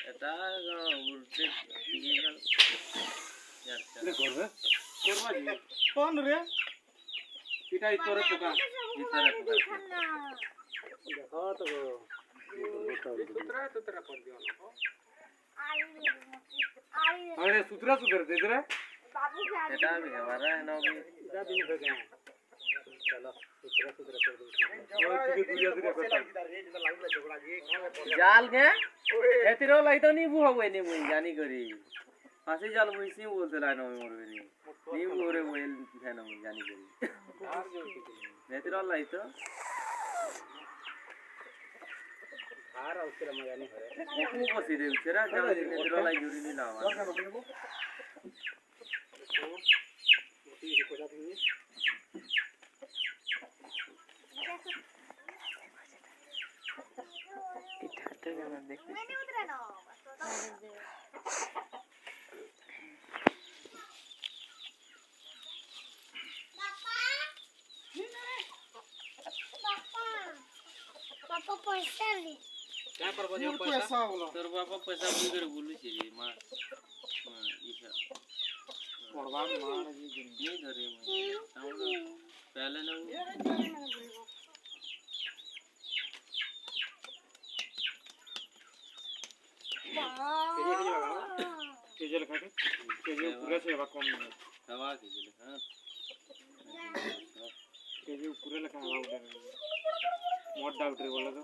এটা উল্টে দিয়ে গেল কোন রে এটা ইতরে পোকা দেখো তো सुतरा कर दियो ना अरे सुतरा सुधर दे रे बाबू के बेटा भी हमारा है ना भी इधर दिन हो गए चलो सुतरा कर दो और तुझे दुनिया दुनिया करता जाल के एतिरो लाइतो नी बु होवे नी मुई जानी करी फांसी जाल मुई सी बोलते लानो मोर नी नी बोरे मोइल है ना मुई जानी करी एतिरो लाइतो हार उसके मजा नहीं है को बसी दे छरा जाल एतिरो लाई जुरी नी लावा मैंने उतरा ना पापा पैसा ले क्या पर बजे पैसा बोलो तोर बापा पैसा बुई करे बोलू छी रे मां इसा पड़वा मार जी नहीं धरे मैं पहले ना केजल खा के केजल पूरा से हवा कम नहीं हवा के ले हां केजल पूरा लगा हवा उधर मोट डॉक्टर बोला तो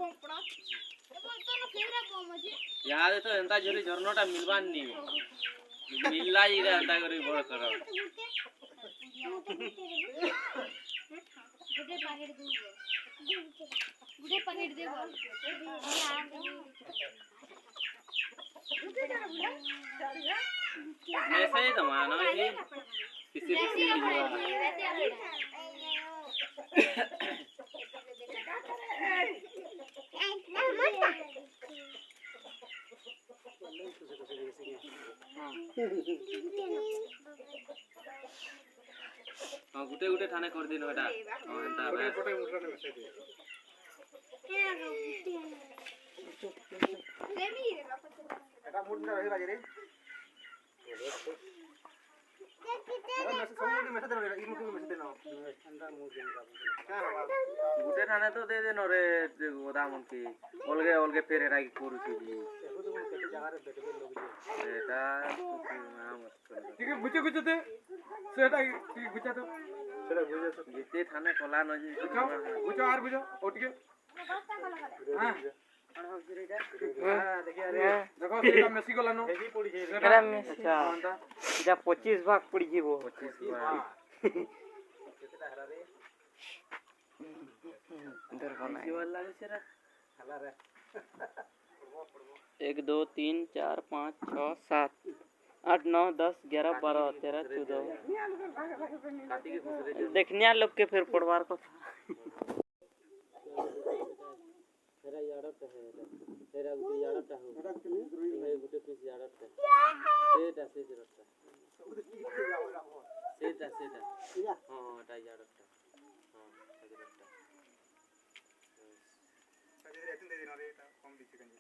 याद है तो एंता जोरी झरनोटा मिलबान नी मिलला ही रे एंता करी बड़ खराब गुडे पैकेट दे ऐसे ही तो मानो ये किसी किसी हां गुटे गुटे थाने कर दिन हटा हां एंता गोटे गोटे मुठरा ने मैसेज दे एटा मूड में रही बाजे रे मैसेज देना इ मुठ में मैसेज देना अंदर मूड देना क्या हवा गुटे थाने तो दे देनो रे गोदाम की अलगे अलगे फेरे राई करू छी जी केते जगह रे बैठे लोग बेटा नाम मत ठीक है गुचे गुचे दे सेटा ठीक गुचा तो सेटा गुचा तो जिते थाने कोला न जी गुचा आर गुचा ओटके हां देखिए अरे देखो सेटा मेसी गला नो हेवी पड़ी जे सेटा मेसी अच्छा इदा 25 भाग पड़ी जीवो 25 भाग केतेटा हरा रे इधर बना इसी वाला रे सेरा हला रे 1 2 3 4 5 6 7 8 9 10 11 12 13 14 देखनिया लोग के फिर पड़वार को तेरा यारत है तेरा गुटे यारत है ये गुटे पीस यारत है सेटा सेटा हां ता यारत हां सेटा सजे रे दे देना रे कम दिखे गंजी